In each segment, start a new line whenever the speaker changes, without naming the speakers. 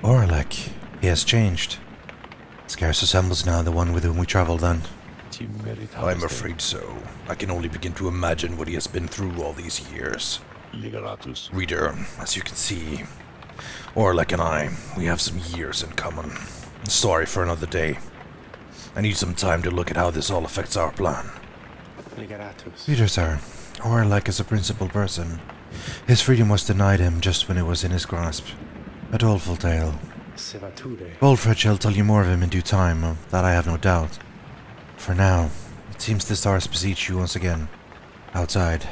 Orlek, he has changed. Scarce resembles now the one with whom we traveled then.
I'm afraid so. I can only begin to imagine what he has been through all these years. Reader, as you can see, Orlek and I, we have some years in common. Sorry for another day. I need some time to look at how this all affects our plan.
Reader, sir, Orlek is a principled person. His freedom was denied him just when it was in his grasp. A doleful tale. Wolfred shall tell you more of him in due time, of that I have no doubt. For now, it seems the stars beseech you once again. Outside.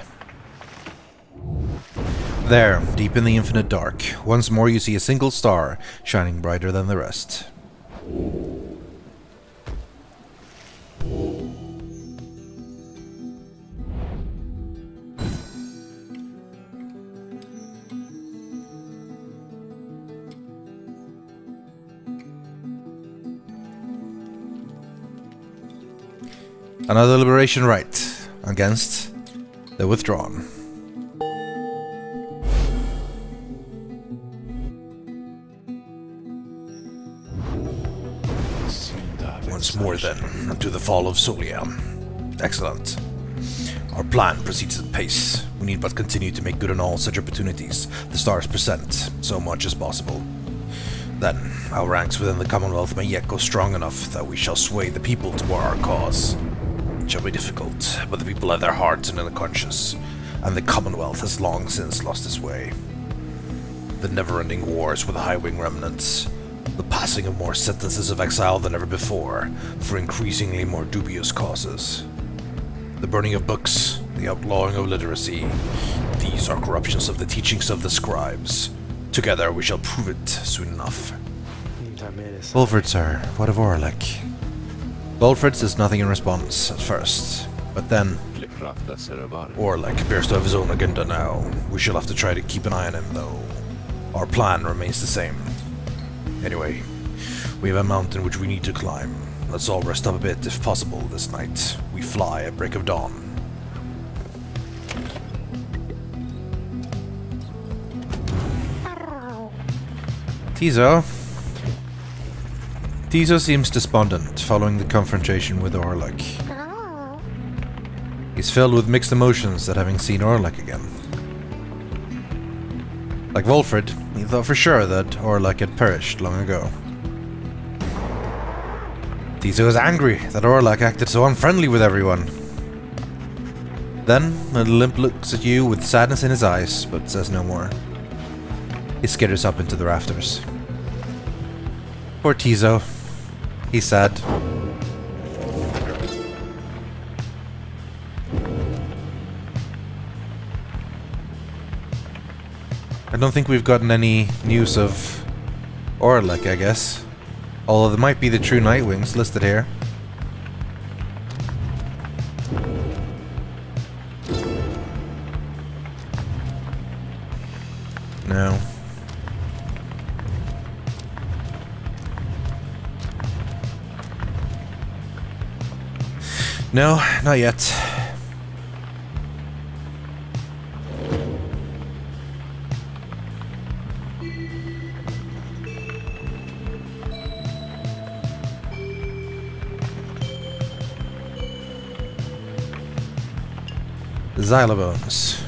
There, deep in the infinite dark, once more you see a single star, shining brighter than the rest. Another liberation right against the withdrawn. Once more then, unto the fall of Solia. Excellent. Our plan proceeds at pace. We need but continue to make good on all such opportunities the stars present, so much as possible. Then, our ranks within the Commonwealth may yet go strong enough that we shall sway the people toward our cause. It shall be difficult, but the people have their hearts and their conscience, and the Commonwealth has long since lost its way. The never-ending wars with the High-Wing remnants, the passing of more sentences of exile than ever before, for increasingly more dubious causes. The burning of books, the outlawing of literacy, these are corruptions of the teachings of the scribes. Together we shall prove it soon enough. Wolfred, sir, what of Orlek? Wolfred says nothing in response at first, but then Orlek appears to have his own agenda now. We shall have to try to keep an eye on him, though. Our plan remains the same. Anyway, we have a mountain which we need to climb. Let's all rest up a bit, if possible, this night. We fly at break of dawn. Tizo seems despondent following the confrontation with Orlek. He's filled with mixed emotions at having seen Orlek again. Like Wolfred, he thought for sure that Orlek had perished long ago. Tizo is angry that Orlek acted so unfriendly with everyone. Then, Little Limp looks at you with sadness in his eyes, but says no more. He skitters up into the rafters. Poor Tizo. He's sad. I don't think we've gotten any news of Orlek, I guess. Although there might be the true Nightwings listed here. No. No, not yet. Xylobones.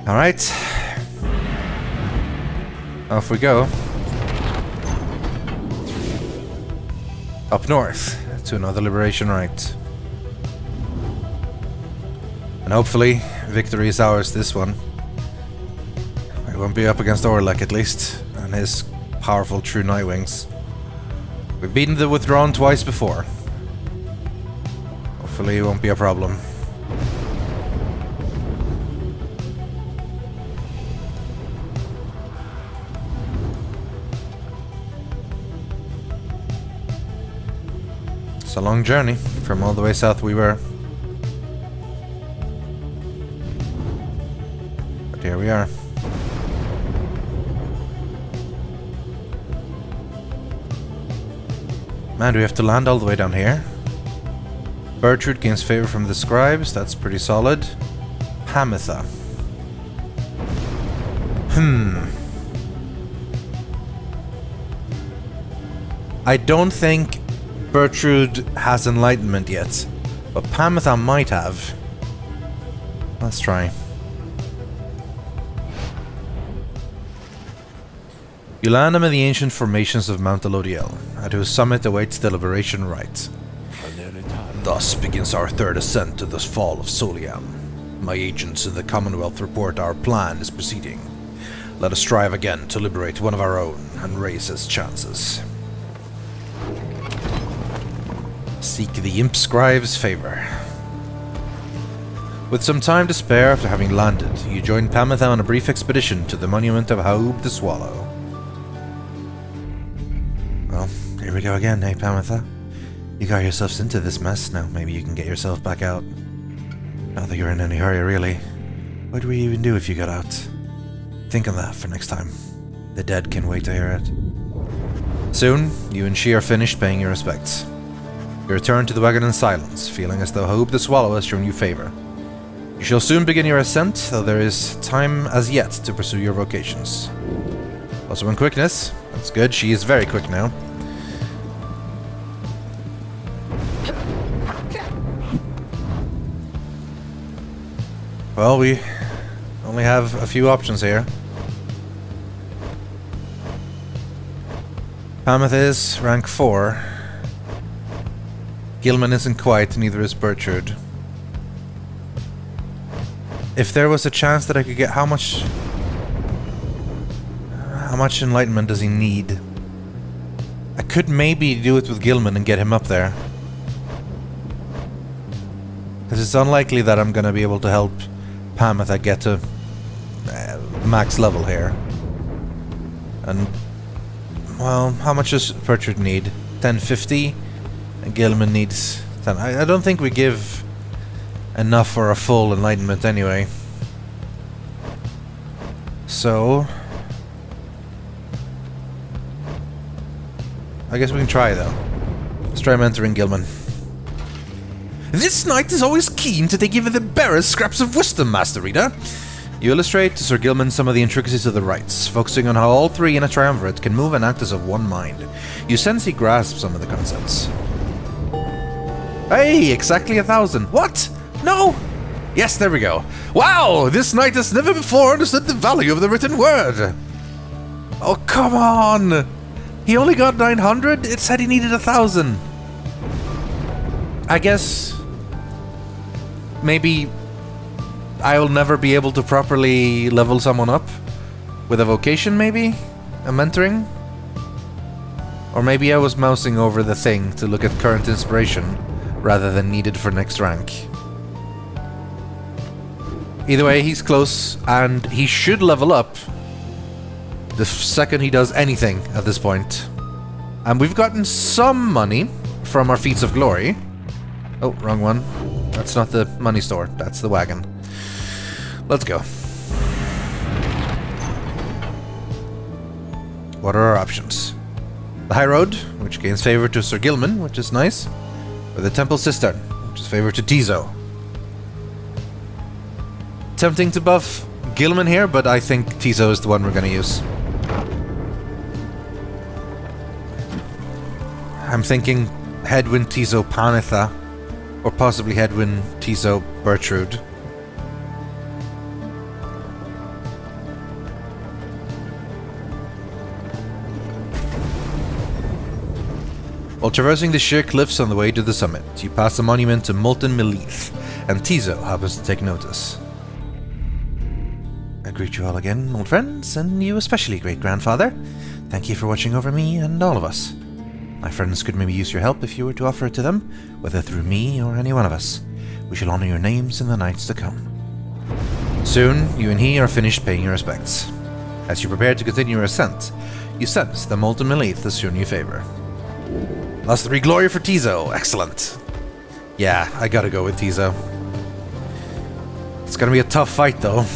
Alright. Off we go. Up north to another liberation rite. And hopefully, victory is ours this one. We won't be up against Orlek at least, and his powerful true Nightwings. We've beaten the Withdrawn twice before. Hopefully it won't be a problem. It's a long journey from all the way south we were. But here we are. Man, do we have to land all the way down here? Bertrude gains favor from the scribes, that's pretty solid. Pamitha. I don't think Bertrude has enlightenment yet, but Pamitha might have. Let's try. You land among the ancient formations of Mount Elodiel, at whose summit awaits the liberation rite. Thus begins our third ascent to the fall of Soliam. My agents in the Commonwealth report our plan is proceeding. Let us strive again to liberate one of our own and raise his chances. Seek the Imp Scribe's favor. With some time to spare after having landed, you join Pamitha on a brief expedition to the monument of Haub the Swallow. Well, here we go again, hey Pamitha? You got yourselves into this mess, now maybe you can get yourself back out. Not that you're in any hurry, really. What would we even do if you got out? Think on that for next time. The dead can wait to hear it. Soon, you and she are finished paying your respects. You return to the wagon in silence, feeling as though Haub the Swallow has shown you favor. You shall soon begin your ascent, though there is time as yet to pursue your vocations. Also in quickness. That's good, she is very quick now. Well, we only have a few options here. Pamitha is rank 4. Gilman isn't quite, neither is Bertrude. If there was a chance that I could get how much enlightenment does he need? I could maybe do it with Gilman and get him up there. Because it's unlikely that I'm gonna be able to help Pamitha get to max level here. And, well, how much does Bertrude need? 1050? And Gilman needs 10. I don't think we give enough for a full enlightenment anyway. So, I guess we can try though. Let's try mentoring Gilman. This knight is always keen to take even the barest scraps of wisdom, Master Reader. You illustrate to Sir Gilman some of the intricacies of the rites, focusing on how all three in a triumvirate can move and act as of one mind. You sense he grasps some of the concepts. Hey, exactly 1,000. What? No! Yes, there we go. Wow, this knight has never before understood the value of the written word. Oh, come on! He only got 900? It said he needed 1,000. I guess maybe I'll never be able to properly level someone up with a vocation, maybe? A mentoring? Or maybe I was mousing over the thing to look at current inspiration rather than needed for next rank. Either way, he's close and he should level up the second he does anything at this point. And we've gotten some money from our Feats of Glory. Oh, wrong one. That's not the money store. That's the wagon. Let's go. What are our options? The High Road, which gains favor to Sir Gilman, which is nice. Or the Temple Cistern, which is favor to Tizo. Tempting to buff Gilman here, but I think Tizo is the one we're going to use. I'm thinking Headwind Tizo Pamitha. Or possibly Headwind Tizo Bertrude. While traversing the sheer cliffs on the way to the summit, you pass the monument to Molten Melith, and Tizo happens to take notice. I greet you all again, old friends, and you especially, great-grandfather. Thank you for watching over me and all of us. My friends could maybe use your help if you were to offer it to them, whether through me or any one of us. We shall honor your names in the nights to come. Soon, you and he are finished paying your respects. As you prepare to continue your ascent, you sense that Molten Melith has shown you favor. Plus 3 glory for Tizo. Excellent. Yeah, I gotta go with Tizo. It's gonna be a tough fight, though.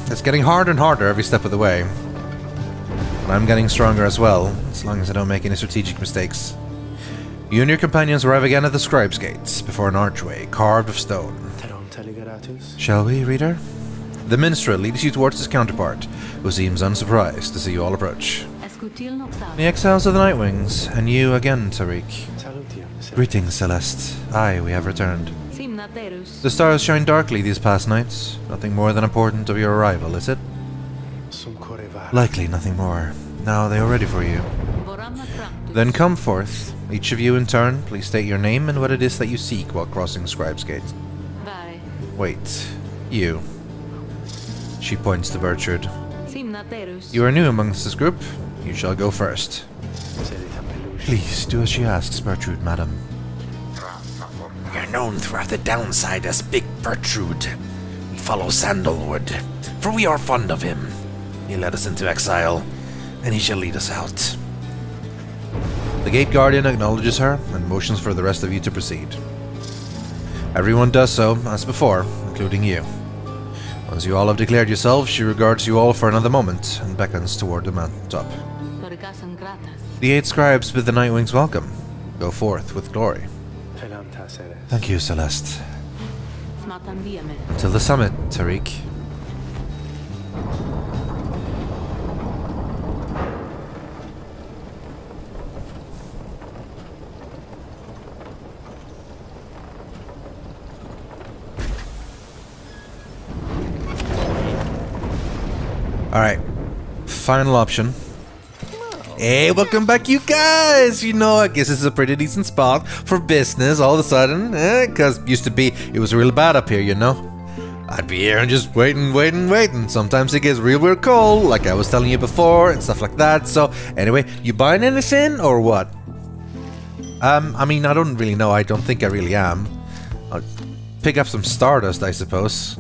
It's getting harder and harder every step of the way. And I'm getting stronger as well, as long as I don't make any strategic mistakes. You and your companions arrive again at the Scribe's Gates, before an archway carved of stone. Shall we, reader? The minstrel leads you towards his counterpart, who seems unsurprised to see you all approach. The exiles of the Nightwings, and you again, Tariq. Greetings, Celeste. Aye, we have returned. The stars shine darkly these past nights. Nothing more than important of your arrival, is it? Likely nothing more. Now they are ready for you. Then come forth. Each of you in turn, please state your name and what it is that you seek while crossing Scribe's Gate. Wait, you. She points to Bertrude. You are new amongst this group. You shall go first. Please, do as she asks, Bertrude, madam.
We are known throughout the downside as Big Bertrude. We follow Sandalwood, for we are fond of him. He led us into exile, and he shall lead us out.
The Gate Guardian acknowledges her and motions for the rest of you to proceed. Everyone does so, as before, including you. Once you all have declared yourselves, she regards you all for another moment and beckons toward the mountaintop. The 8 scribes bid the Nightwings welcome. Go forth with glory. Thank you, Celeste. Until the summit, Tariq. Alright, final option. Hey, welcome back, you guys! You know, I guess this is a pretty decent spot for business all of a sudden. Because used to be, it was real bad up here, you know? I'd be here and just waiting. Sometimes it gets real cold, like I was telling you before, and stuff like that. So, anyway, you buying anything, or what? I mean, I don't really know. I don't think I really am. I'll pick up some stardust, I suppose.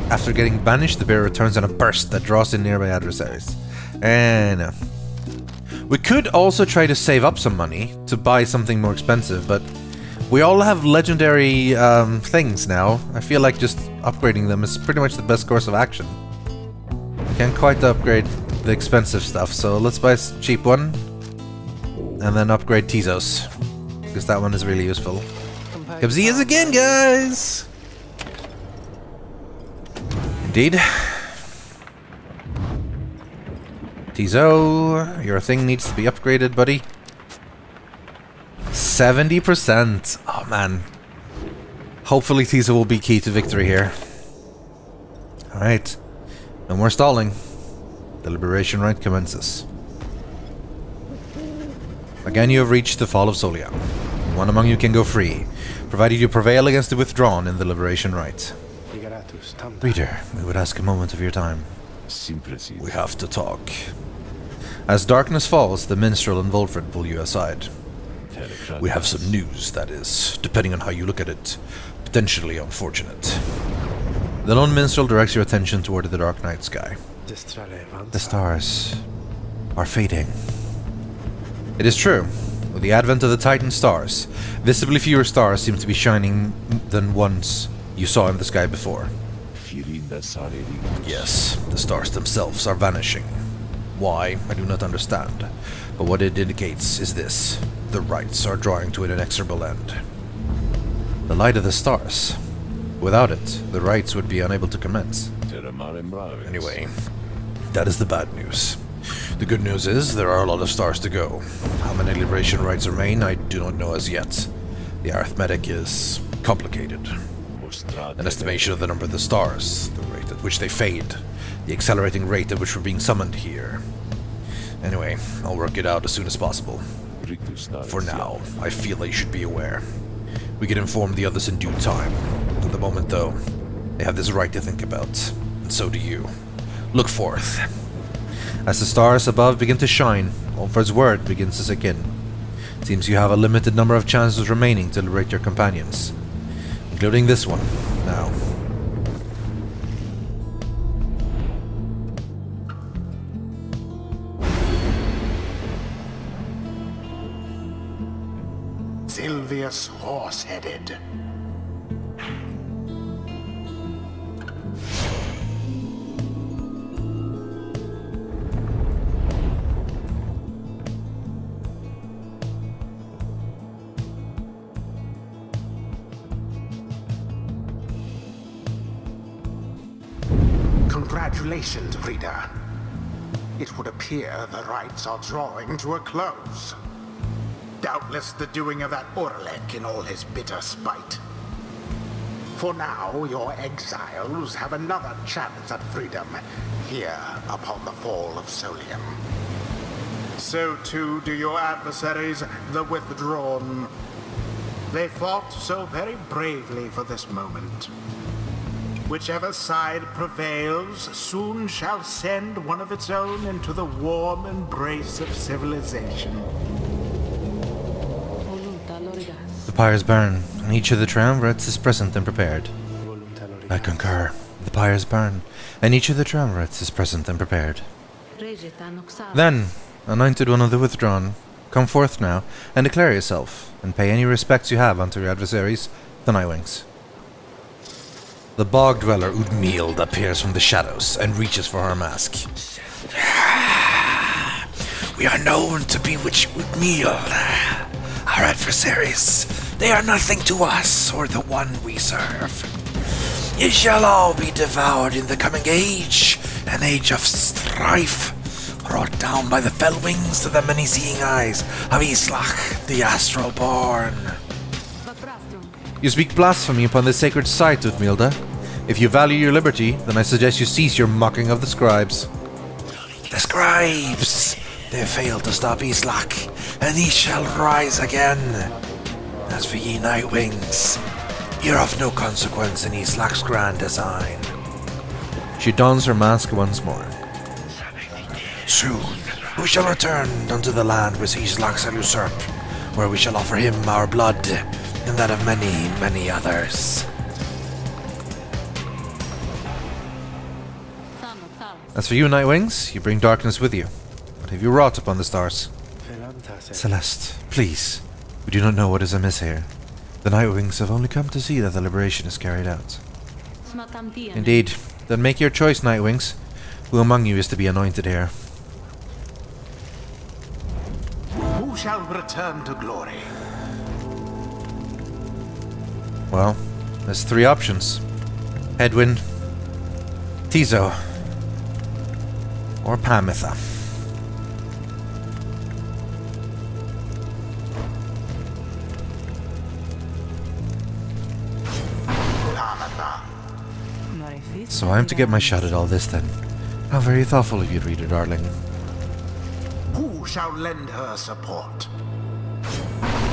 After getting banished, the bear returns in a burst that draws in nearby adversaries. And we could also try to save up some money to buy something more expensive, but we all have legendary things now. I feel like just upgrading them is pretty much the best course of action. Can't quite upgrade the expensive stuff, so let's buy a cheap one and then upgrade Tezos, because that one is really useful. Come see us again, guys! Indeed. Tezo, your thing needs to be upgraded, buddy. 70%. Oh, man. Hopefully Tezo will be key to victory here. Alright. No more stalling. The liberation rite commences. Again, you have reached the fall of Soliam. One among you can go free, provided you prevail against the withdrawn in the liberation rite. Reader, we would ask a moment of your time. We have to talk. As darkness falls, the minstrel and Volfred pull you aside. We have some news that is, depending on how you look at it, potentially unfortunate. The lone minstrel directs your attention toward the dark night sky. The stars are fading. It is true. With the advent of the Titan stars, visibly fewer stars seem to be shining than ones you saw in the sky before. Yes, the stars themselves are vanishing. Why, I do not understand. But what it indicates is this. The rites are drawing to an inexorable end. The light of the stars. Without it, the rites would be unable to commence. Anyway, that is the bad news. The good news is there are a lot of stars to go. How many liberation rites remain, I do not know as yet. The arithmetic is complicated. An estimation of the number of the stars, the rate at which they fade, the accelerating rate at which we're being summoned here. Anyway, I'll work it out as soon as possible. For now, I feel I should be aware. We can inform the others in due time. At the moment, though, they have this right to think about, and so do you. Look forth. As the stars above begin to shine, Olfred's word begins to sink in. Seems you have a limited number of chances remaining to liberate your companions. Including this one, now.
Sylvius Horse-Headed. Congratulations, reader. It would appear the rites are drawing to a close. Doubtless the doing of that Orlek in all his bitter spite. For now, your exiles have another chance at freedom here upon the fall of Solium. So too do your adversaries, the Withdrawn. They fought so very bravely for this moment. Whichever side prevails soon shall send one of its own into the warm embrace of civilization.
The pyres burn, and each of the triumvirates is present and prepared. I concur. The pyres burn, and each of the triumvirates is present and prepared. Then, Anointed one of the Withdrawn, come forth now, and declare yourself, and pay any respects you have unto your adversaries, the Nightwings. The bog dweller Udmild appears from the shadows and reaches for her mask.
We are known to bewitch Udmild. Our adversaries, they are nothing to us or the one we serve. Ye shall all be devoured in the coming age, an age of strife, brought down by the fell wings to the many-seeing eyes of Islach, the astral-born.
You speak blasphemy upon this sacred site, Udmilda. If you value your liberty, then I suggest you cease your mocking of the scribes.
The scribes! They failed to stop Islach, and he shall rise again. As for ye Nightwings, you're of no consequence in Islach's grand design.
She dons her mask once more.
Soon, we shall return unto the land which Islach shall usurp, where we shall offer him our blood, and that of many, many others.
As for you, Nightwings, you bring darkness with you. What have you wrought upon the stars? Celeste, please. We do not know what is amiss here. The Nightwings have only come to see that the liberation is carried out. Indeed. Then make your choice, Nightwings. Who among you is to be anointed here?
Who shall return to glory?
Well, there's three options. Hedwyn, Tizo, or Pamitha. So I'm to get my shot at all this then. How very thoughtful of you, reader darling.
Who shall lend her support?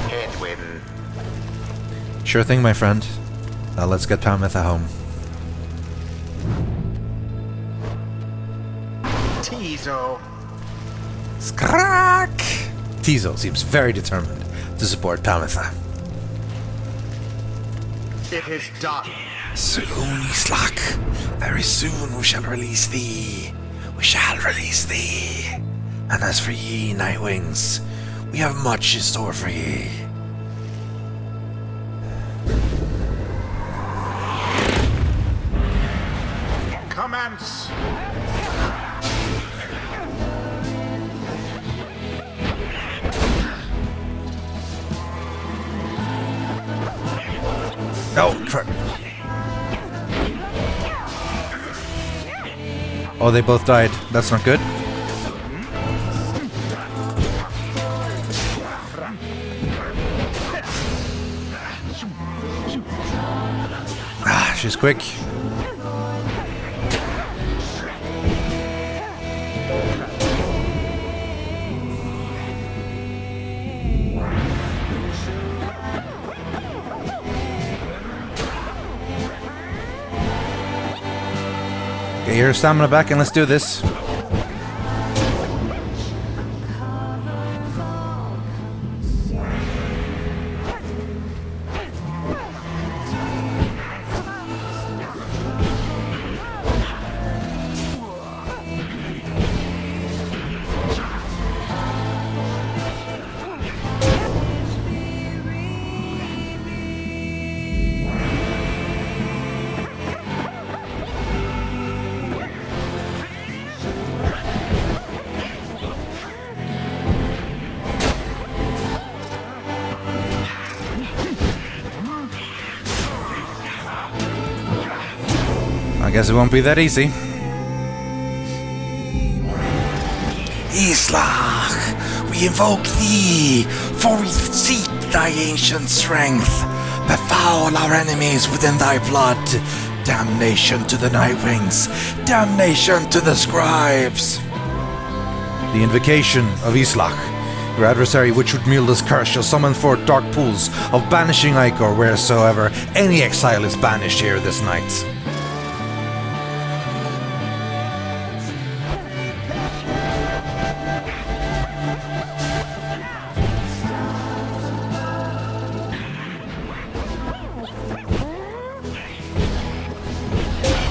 Hedwyn.
Sure thing, my friend. Now let's get Pamitha home.
Tizo.
Skrak! Tizo seems very determined to support Pamitha.
It is done.
Soon, Islach. Very soon we shall release thee. We shall release thee. And as for ye, Nightwings, we have much in store for ye.
Commence.
Oh, oh, they both died. That's not good. Ah, she's quick. Get your stamina back and let's do this. I guess it won't be that easy. Islach, we invoke thee, for we seek thy ancient strength. Befoul our enemies within thy blood. Damnation to the Nightwings, damnation to the scribes. The invocation of Islach. Your adversary, which would wield this curse, shall summon forth dark pools of banishing ichor wheresoever any exile is banished here this night.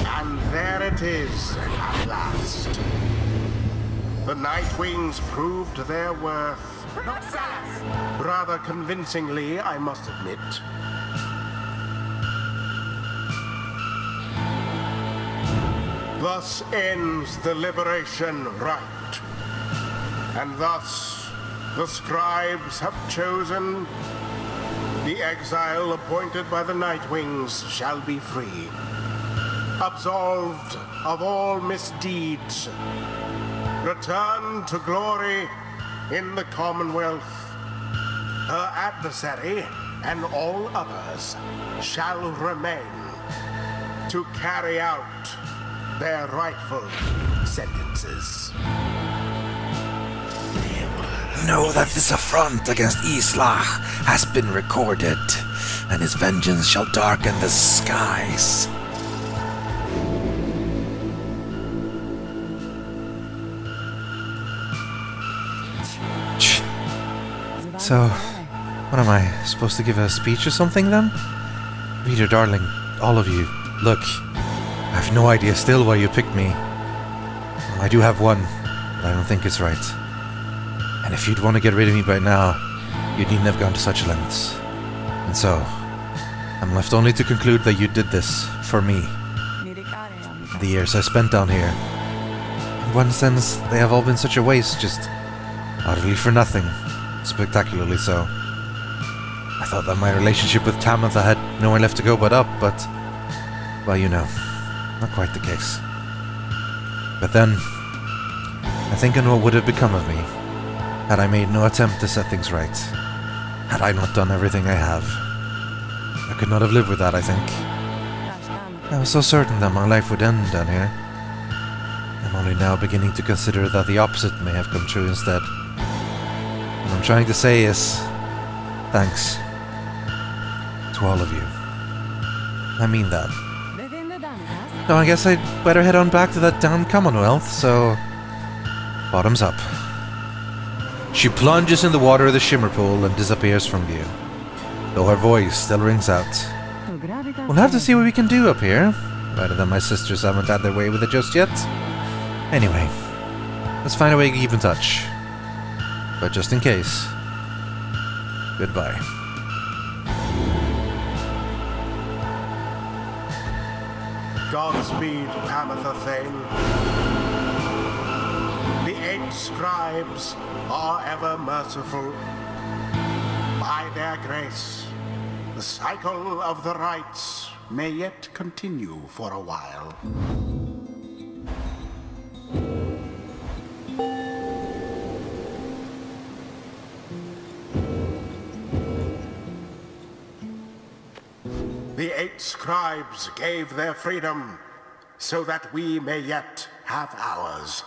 And there it is, at last. The Nightwings proved their worth. Rather convincingly, I must admit. Thus ends the liberation rite. And thus, the scribes have chosen. The exile appointed by the Nightwings shall be free. Absolved of all misdeeds. Return to glory in the Commonwealth. Her adversary and all others shall remain to carry out their rightful sentences.
Know that this affront against Islach has been recorded, and his vengeance shall darken the skies. So, what am I, supposed to give a speech or something then? Reader darling, all of you, look, I have no idea still why you picked me. Well, I do have one, but I don't think it's right. And if you'd want to get rid of me by now, you needn't have gone to such lengths. And so, I'm left only to conclude that you did this for me. The years I spent down here. In one sense, they have all been such a waste, just utterly for nothing. Spectacularly so. I thought that my relationship with Tamatha had nowhere left to go but up, but... well, you know, not quite the case. But then, I think on what would have become of me, had I made no attempt to set things right. Had I not done everything I have. I could not have lived with that, I think. I was so certain that my life would end down here. I'm only now beginning to consider that the opposite may have come true instead. What I'm trying to say is, thanks to all of you. I mean that. No, I guess I'd better head on back to that damn Commonwealth, so... bottoms up. She plunges in the water of the shimmer pool and disappears from view, though her voice still rings out. We'll have to see what we can do up here, provided that my sisters haven't had their way with it just yet. Anyway, let's find a way to keep in touch. But just in case, goodbye.
Godspeed, Tamatha Thane. The 8 scribes are ever merciful. By their grace, the cycle of the rites may yet continue for a while. The 8 scribes gave their freedom so that we may yet have ours.